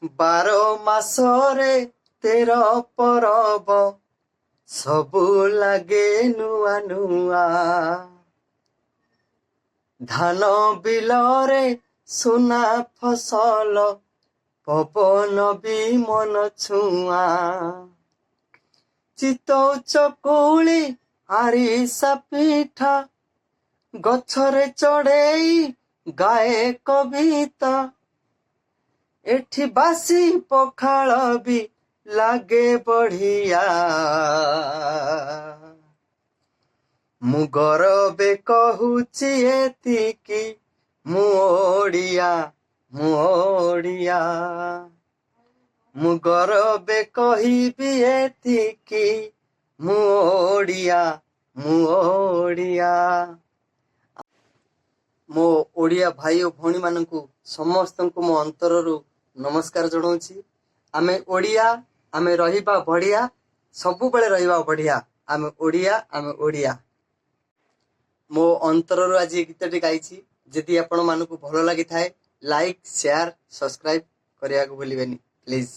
बारो मासरे 13 परब सबु लागे नुआ नुआ धान बिलरे सुना फसल पवन भी मन छुआ चितौ चकुली आरिसा पिठा गछरे चढ़ेई गाए कविता एठी बासी पखाल भी लागे बढ़िया मु गरबे कहूची एतिकी मु ओडिया मु गरबे कहिबी एतिकी मु ओडिया मो ओडिया भाई और भौणी मानकु समस्त को मो अंतररू नमस्कार जनाऊँची आमे ओडिया आमे रहिबा बढ़िया सबु बेले रहिबा बढ़िया आमे ओडिया मो अंतररू आज गीतटी गाइछि जदि आपण मानकु भलो लागि थाए लाइक शेयर सब्सक्राइब करिया को भूलिबेनी प्लीज।